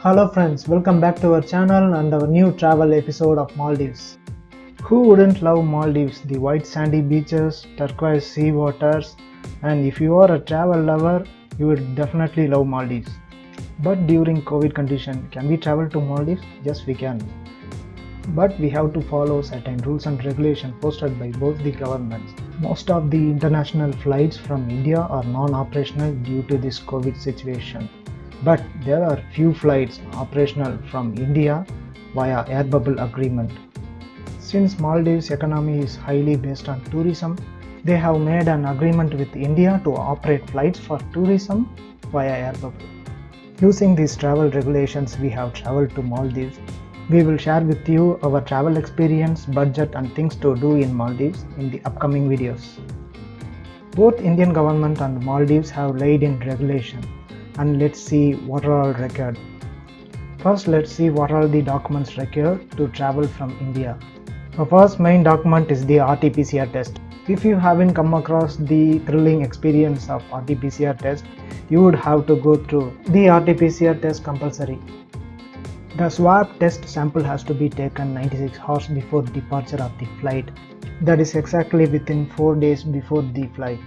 Hello friends, welcome back to our channel and our new travel episode of Maldives. Who wouldn't love Maldives? The white sandy beaches, turquoise sea waters, and if you are a travel lover, you will definitely love Maldives. But during COVID condition, can we travel to Maldives? Yes, we can. But we have to follow certain rules and regulations posted by both the governments. Most of the international flights from India are non-operational due to this COVID situation. But there are few flights operational from India via air bubble agreement. Since Maldives economy is highly based on tourism, they have made an agreement with India to operate flights for tourism via air bubble. Using these travel regulations, we have traveled to Maldives. We will share with you our travel experience, budget and things to do in Maldives in the upcoming videos. Both Indian government and Maldives have laid in regulation, and let's see what are all required. First, let's see what are the documents required to travel from India. The first main document is the RT-PCR test. If you haven't come across the thrilling experience of RT-PCR test, you would have to go through the RT-PCR test compulsory. The swab test sample has to be taken 96 hours before departure of the flight. That is exactly within 4 days before the flight.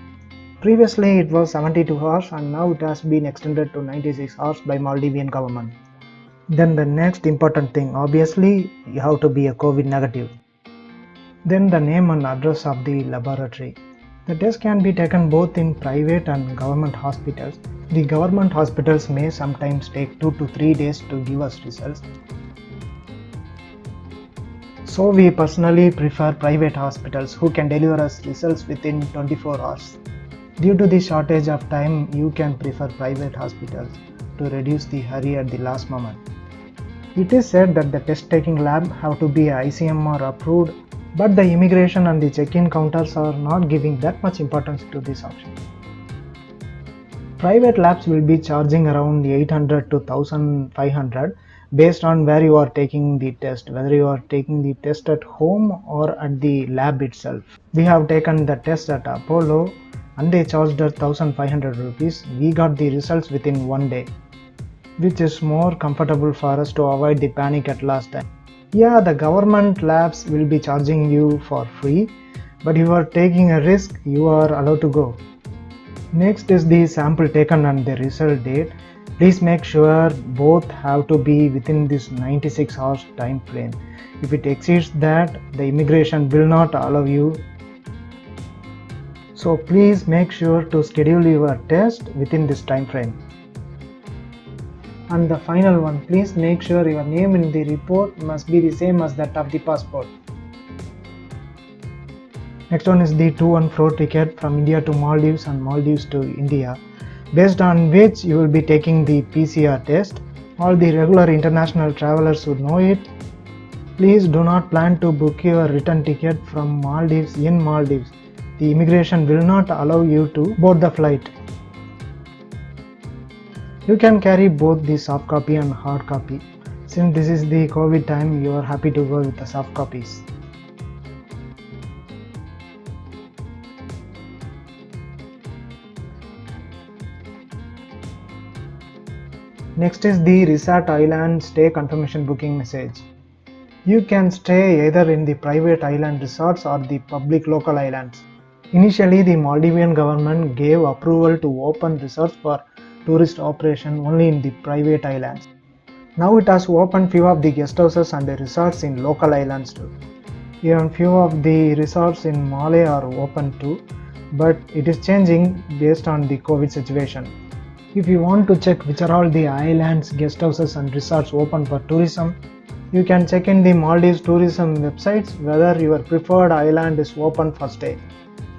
Previously it was 72 hours and now it has been extended to 96 hours by Maldivian government. Then the next important thing, obviously you have to be a COVID negative. Then the name and address of the laboratory. The test can be taken both in private and government hospitals. The government hospitals may sometimes take 2 to 3 days to give us results. So we personally prefer private hospitals who can deliver us results within 24 hours. Due to the shortage of time, you can prefer private hospitals to reduce the hurry at the last moment. It is said that the test taking lab have to be ICMR approved, but the immigration and the check-in counters are not giving that much importance to this option. Private labs will be charging around 800 to 1500 based on where you are taking the test, whether you are taking the test at home or at the lab itself. We have taken the test at Apollo and they charged us 1500 rupees. We got the results within 1 day, which is more comfortable for us to avoid the panic at last time. Yeah, the government labs will be charging you for free, but if you are taking a risk, you are allowed to go. Next is the sample taken and the result date. Please make sure both have to be within this 96 hours time frame. If it exceeds that, the immigration will not allow you. So please make sure to schedule your test within this time frame. And the final one, please make sure your name in the report must be the same as that of the passport. Next one is the to and fro ticket from India to Maldives and Maldives to India, based on which you will be taking the PCR test. All the regular international travelers would know it. Please do not plan to book your return ticket from Maldives in Maldives. The immigration will not allow you to board the flight. You can carry both the soft copy and hard copy. Since this is the COVID time, you are happy to go with the soft copies. Next is the Resort Island stay confirmation booking message. You can stay either in the private island resorts or the public local islands. Initially, the Maldivian government gave approval to open resorts for tourist operation only in the private islands. Now it has opened few of the guest houses and the resorts in local islands too. Even few of the resorts in Malé are open too, but it is changing based on the COVID situation. If you want to check which are all the islands, guest houses and resorts open for tourism, you can check in the Maldives tourism websites whether your preferred island is open for stay.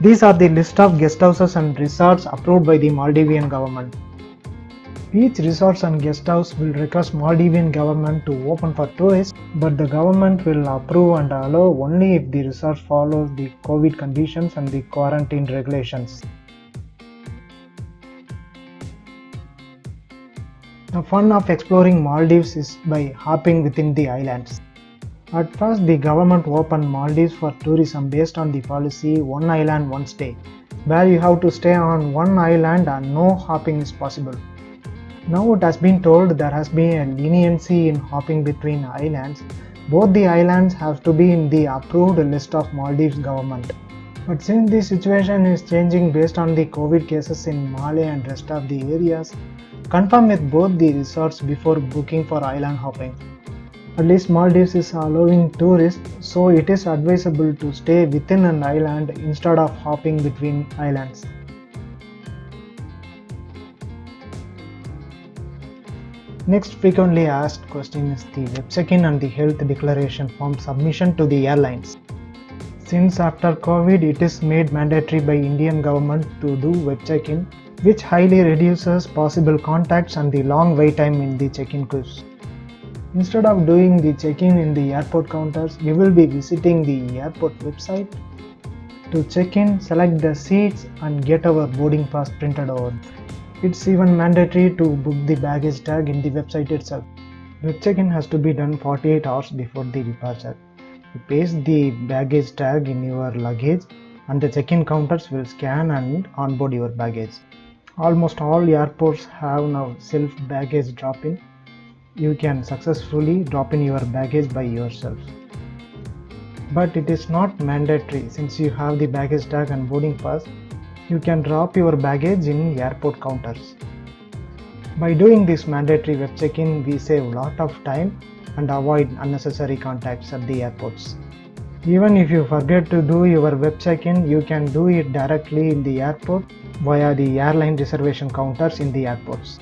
These are the list of guest houses and resorts approved by the Maldivian government. Each resorts and guest house will request Maldivian government to open for tourists, but the government will approve and allow only if the resort follows the COVID conditions and the quarantine regulations. The fun of exploring Maldives is by hopping within the islands. At first, the government opened Maldives for tourism based on the policy one island, one stay, where you have to stay on one island and no hopping is possible. Now it has been told there has been a leniency in hopping between islands. Both the islands have to be in the approved list of Maldives government. But since the situation is changing based on the COVID cases in Malé and rest of the areas, confirm with both the resorts before booking for island hopping. At least Maldives is allowing tourists, so it is advisable to stay within an island instead of hopping between islands. Next frequently asked question is the web check-in and the health declaration form submission to the airlines. Since after COVID it is made mandatory by Indian government to do web check-in, which highly reduces possible contacts and the long wait time in the check-in queues. Instead of doing the check-in in the airport counters, we will be visiting the airport website. To check in, select the seats and get our boarding pass printed out. It's even mandatory to book the baggage tag in the website itself. The check-in has to be done 48 hours before the departure. You paste the baggage tag in your luggage and the check-in counters will scan and onboard your baggage. Almost all airports have now self-baggage drop-in. You can successfully drop in your baggage by yourself. But it is not mandatory. Since you have the baggage tag and boarding pass, you can drop your baggage in airport counters. By doing this mandatory web check-in, we save a lot of time and avoid unnecessary contacts at the airports. Even if you forget to do your web check-in, you can do it directly in the airport via the airline reservation counters in the airports.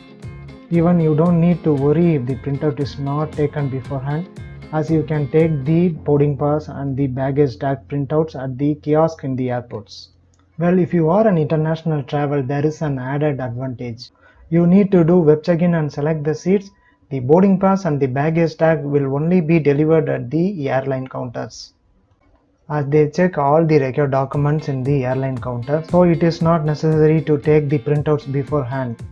Even you don't need to worry if the printout is not taken beforehand, as you can take the boarding pass and the baggage tag printouts at the kiosk in the airports. Well, if you are an international travel, there is an added advantage. You need to do web check-in and select the seats. The boarding pass and the baggage tag will only be delivered at the airline counters, as they check all the required documents in the airline counter, so it is not necessary to take the printouts beforehand.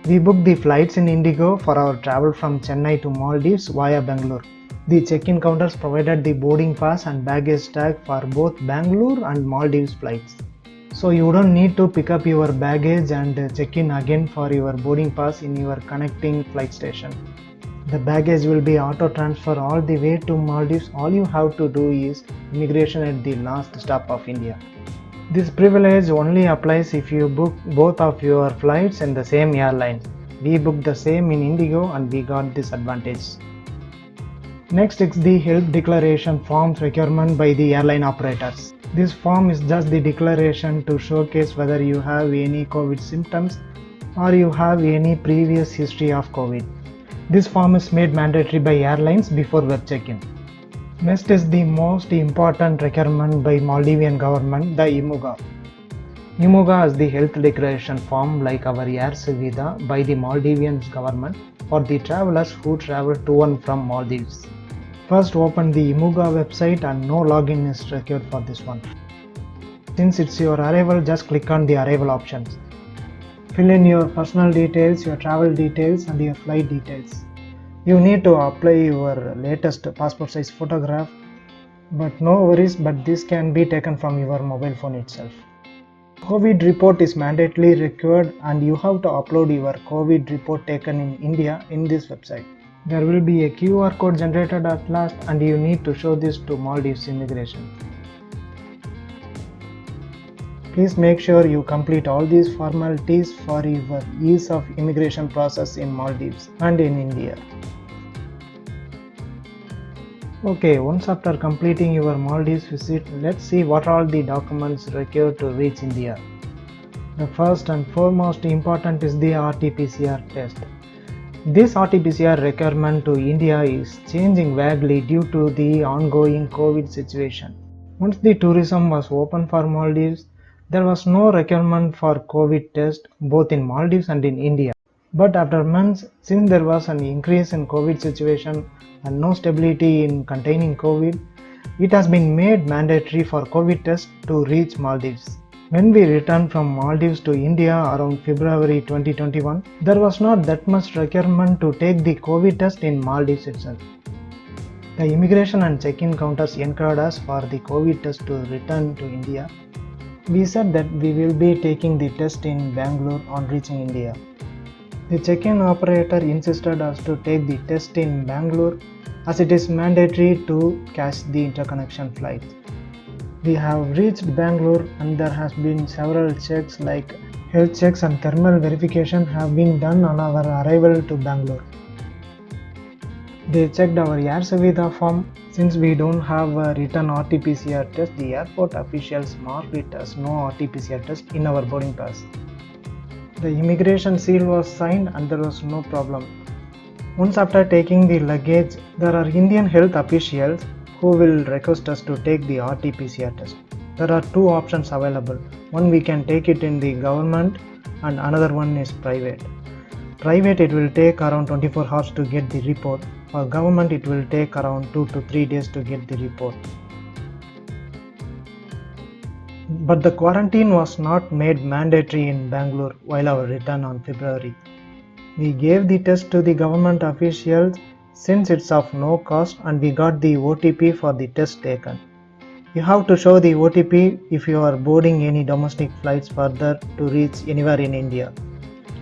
We booked the flights in Indigo for our travel from Chennai to Maldives via Bangalore. The check-in counters provided the boarding pass and baggage tag for both Bangalore and Maldives flights. So you don't need to pick up your baggage and check in again for your boarding pass in your connecting flight station. The baggage will be auto transfer all the way to Maldives. All you have to do is immigration at the last stop of India. This privilege only applies if you book both of your flights in the same airline. We booked the same in Indigo and we got this advantage. Next is the health declaration forms requirement by the airline operators. This form is just the declaration to showcase whether you have any COVID symptoms or you have any previous history of COVID. This form is made mandatory by airlines before web check-in. Next is the most important requirement by Maldivian government, the IMUGA. IMUGA is the health declaration form like our Air Suvida by the Maldivian government for the travelers who travel to and from Maldives. First open the IMUGA website and no login is required for this one. Since it's your arrival, just click on the arrival options. Fill in your personal details, your travel details and your flight details. You need to apply your latest passport size photograph, but no worries, but this can be taken from your mobile phone itself. COVID report is mandatorily required and you have to upload your COVID report taken in India in this website. There will be a QR code generated at last and you need to show this to Maldives immigration. Please make sure you complete all these formalities for your ease of immigration process in Maldives and in India. Okay, once after completing your Maldives visit, let's see what are all the documents required to reach India. The first and foremost important is the RT-PCR test. This RT-PCR requirement to India is changing vaguely due to the ongoing COVID situation. Once the tourism was open for Maldives, there was no requirement for COVID test both in Maldives and in India. But after months, since there was an increase in COVID situation and no stability in containing COVID, it has been made mandatory for COVID test to reach Maldives. When we returned from Maldives to India around February 2021, there was not that much requirement to take the COVID test in Maldives itself. The immigration and check-in counters encouraged us for the COVID test to return to India. We said that we will be taking the test in Bangalore on reaching India. The check-in operator insisted us to take the test in Bangalore as it is mandatory to catch the interconnection flight. We have reached Bangalore and there has been several checks like health checks and thermal verification have been done on our arrival to Bangalore. They checked our Air Suvidha form. Since we don't have a written RT-PCR test, the airport officials marked it as no RT-PCR test in our boarding pass. The immigration seal was signed and there was no problem. Once after taking the luggage, there are Indian health officials who will request us to take the RT-PCR test. There are two options available. One, we can take it in the government and another one is private. Private, it will take around 24 hours to get the report. For government, it will take around 2 to 3 days to get the report. But the quarantine was not made mandatory in Bangalore while our return on February. We gave the test to the government officials since it's of no cost and we got the OTP for the test taken. You have to show the OTP if you are boarding any domestic flights further to reach anywhere in India.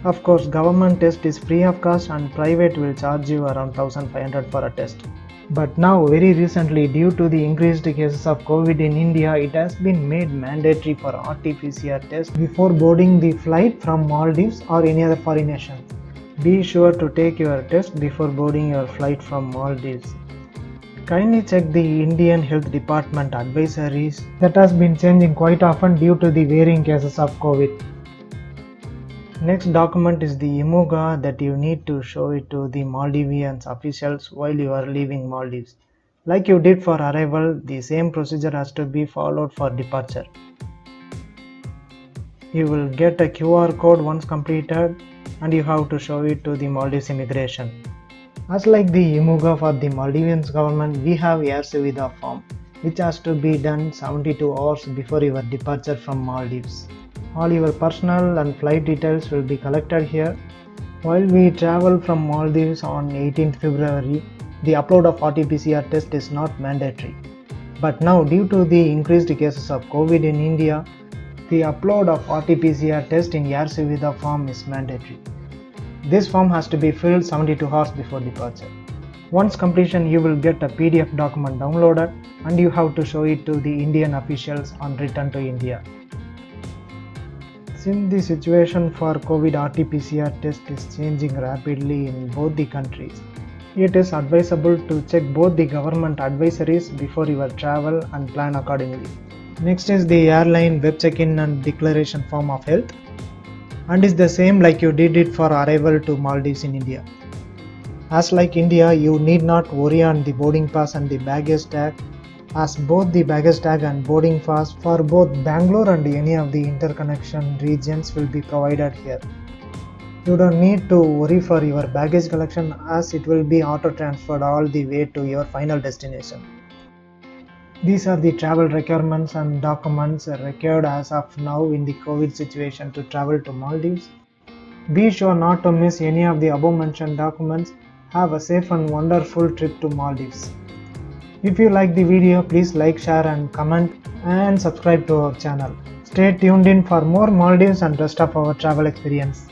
Of course, government test is free of cost and private will charge you around 1500 for a test. But now, very recently, due to the increased cases of COVID in India, it has been made mandatory for RT-PCR test before boarding the flight from Maldives or any other foreign nation. Be sure to take your test before boarding your flight from Maldives. Kindly check the Indian Health Department advisories that has been changing quite often due to the varying cases of COVID. Next document is the IMUGA that you need to show it to the Maldivians officials while you are leaving Maldives. Like you did for arrival, the same procedure has to be followed for departure. You will get a QR code once completed and you have to show it to the Maldives immigration. As like the IMUGA for the Maldivians government, we have Air Suvidha form which has to be done 72 hours before your departure from Maldives. All your personal and flight details will be collected here. While we travel from Maldives on 18th February, the upload of RT-PCR test is not mandatory. But now, due to the increased cases of COVID in India, the upload of RT-PCR test in Air Suvidha form is mandatory. This form has to be filled 72 hours before departure. Once completion, you will get a PDF document downloaded and you have to show it to the Indian officials on return to India. Since the situation for COVID RT-PCR test is changing rapidly in both the countries, it is advisable to check both the government advisories before your travel and plan accordingly. Next is the airline web check-in and declaration form of health, and is the same like you did it for arrival to Maldives in India. As like India, you need not worry on the boarding pass and the baggage tag, as both the baggage tag and boarding pass for both Bangalore and any of the interconnection regions will be provided here. You don't need to worry for your baggage collection as it will be auto transferred all the way to your final destination. These are the travel requirements and documents required as of now in the COVID situation to travel to Maldives. Be sure not to miss any of the above mentioned documents. Have a safe and wonderful trip to Maldives. If you like the video, please like, share and comment and subscribe to our channel. Stay tuned in for more Maldives and rest of our travel experience.